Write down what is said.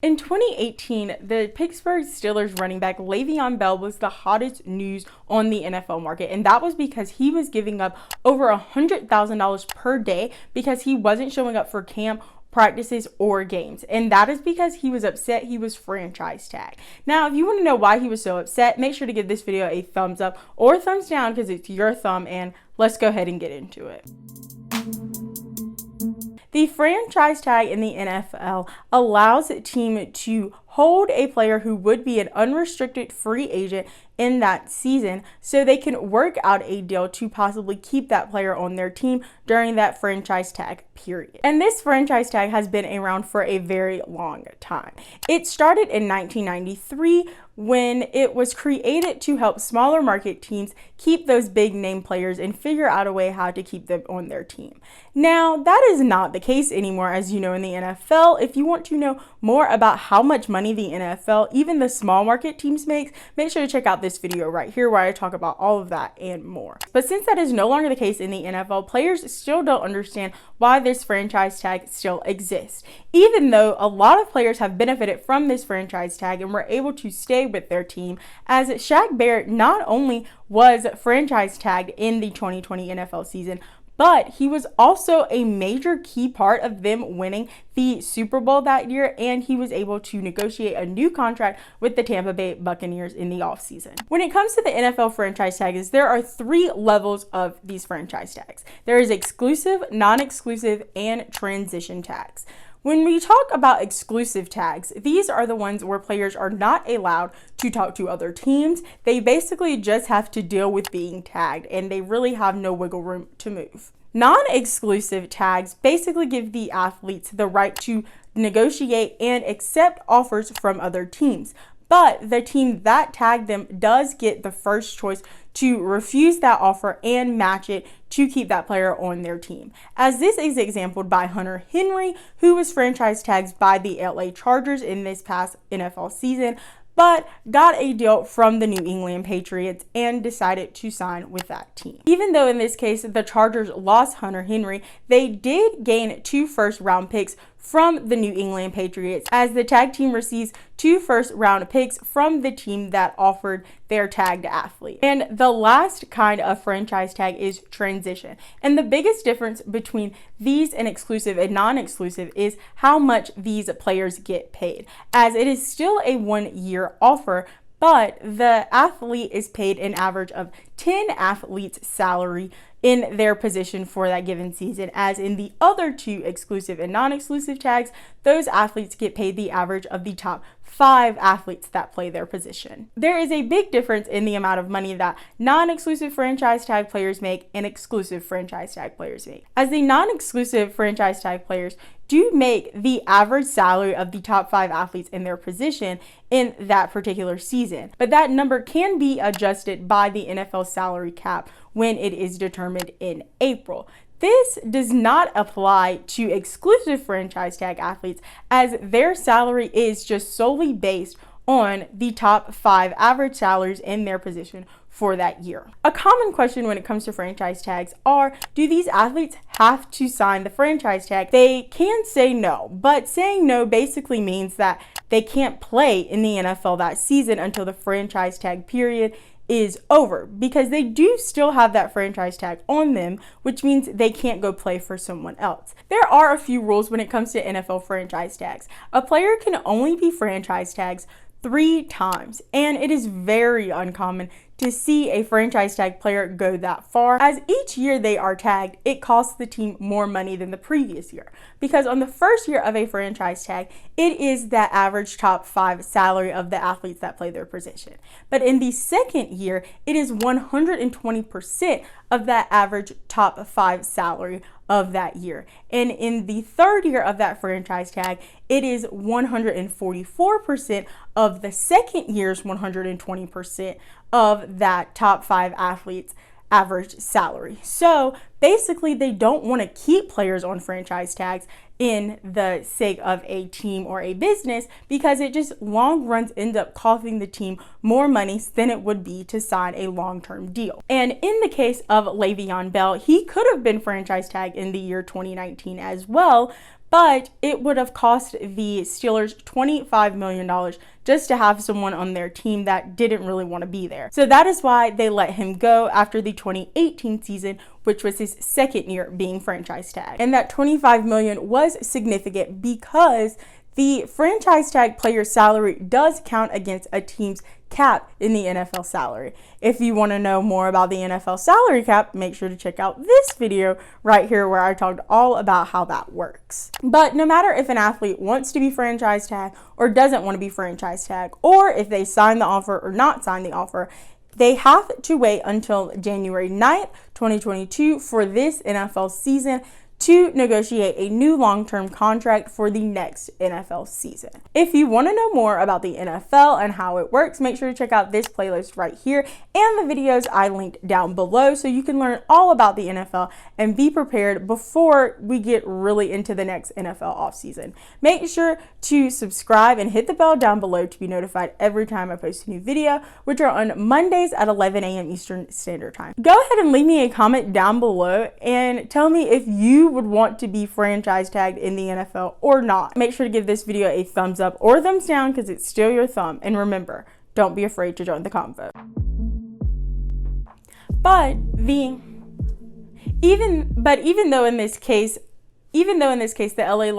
In 2018, the Pittsburgh Steelers running back Levon Bell was the hottest news on the NFL market, and that was because he was giving up over $100,000 per day because he wasn't showing up for camp, practices, or games. And that is because he was upset he was franchise tagged. Now, if you want to know why he was so upset, make sure to give this video a thumbs up or thumbs down because it's your thumb, and let's go ahead and get into it. The franchise tag in the NFL allows a team to hold a player who would be an unrestricted free agent in that season so they can work out a deal to possibly keep that player on their team during that franchise tag period. And this franchise tag has been around for a very long time. It started in 1993 when it was created to help smaller market teams keep those big name players and figure out a way how to keep them on their team. Now, that is not the case anymore, as you know, in the NFL. If you want to know more about how much money the NFL, even the small market teams make sure to check out this video right here where I talk about all of that and more. But since that is no longer the case in the NFL, players still don't understand why this franchise tag still exists. Even though a lot of players have benefited from this franchise tag and were able to stay with their team, as Shaq Barrett not only was franchise tagged in the 2020 NFL season, but he was also a major key part of them winning the Super Bowl that year, and he was able to negotiate a new contract with the Tampa Bay Buccaneers in the offseason. When it comes to the NFL franchise tags, there are 3 levels of these franchise tags. There is exclusive, non-exclusive, and transition tags. When we talk about exclusive tags, these are the ones where players are not allowed to talk to other teams. They basically just have to deal with being tagged, and they really have no wiggle room to move. Non-exclusive tags basically give the athletes the right to negotiate and accept offers from other teams. But the team that tagged them does get the first choice to refuse that offer and match it to keep that player on their team. As this is exampled by Hunter Henry, who was franchise tagged by the LA Chargers in this past NFL season, but got a deal from the New England Patriots and decided to sign with that team. Even though in this case the Chargers lost Hunter Henry, they did gain 2 first-round picks from the New England Patriots, as the tag team receives 2 first-round picks from the team that offered their tagged athlete. And the last kind of franchise tag is transition. And the biggest difference between these and exclusive and non-exclusive is how much these players get paid, as it is still a 1-year offer, but the athlete is paid an average of 10 athletes' salary in their position for that given season, as in the other 2 exclusive and non-exclusive tags, those athletes get paid the average of the top 5 athletes that play their position. There is a big difference in the amount of money that non-exclusive franchise tag players make and exclusive franchise tag players make, as the non-exclusive franchise tag players do make the average salary of the top 5 athletes in their position in that particular season. But that number can be adjusted by the NFL salary cap when it is determined in April. This does not apply to exclusive franchise tag athletes, as their salary is just solely based on the top 5 average salaries in their position for that year. A common question when it comes to franchise tags are, do these athletes have to sign the franchise tag? They can say no, but saying no basically means that they can't play in the NFL that season until the franchise tag period is over, because they do still have that franchise tag on them, which means they can't go play for someone else. There are a few rules when it comes to NFL franchise tags. A player can only be franchise tagged 3 times, and it is very uncommon to see a franchise tag player go that far, as each year they are tagged, it costs the team more money than the previous year. Because on the first year of a franchise tag, it is that average top 5 salary of the athletes that play their position. But in the second year, it is 120% of that average top 5 salary of that year. And in the third year of that franchise tag, it is 144% of the second year's 120% of that top 5 athletes' average salary. So basically, they don't want to keep players on franchise tags in the sake of a team or a business, because it just long runs ends up costing the team more money than it would be to sign a long-term deal. And in the case of Levon Bell, he could have been franchise tagged in the year 2019 as well, but it would have cost the Steelers $25 million just to have someone on their team that didn't really want to be there. So that is why they let him go after the 2018 season, which was his second year being franchise tag. And that $25 million was significant because the franchise tag player salary does count against a team's cap in the NFL salary. If you want to know more about the NFL salary cap, make sure to check out this video right here where I talked all about how that works. But no matter if an athlete wants to be franchise tag or doesn't want to be franchise tag, or if they sign the offer or not sign the offer, they have to wait until January 9th, 2022 for this NFL season to negotiate a new long-term contract for the next NFL season. If you want to know more about the NFL and how it works, make sure to check out this playlist right here and the videos I linked down below so you can learn all about the NFL and be prepared before we get really into the next NFL offseason. Make sure to subscribe and hit the bell down below to be notified every time I post a new video, which are on Mondays at 11 a.m. Eastern Standard Time. Go ahead and leave me a comment down below and tell me if you would want to be franchise tagged in the NFL or not. Make sure to give this video a thumbs up or thumbs down because it's still your thumb. And remember, don't be afraid to join the convo. But even though in this case the LA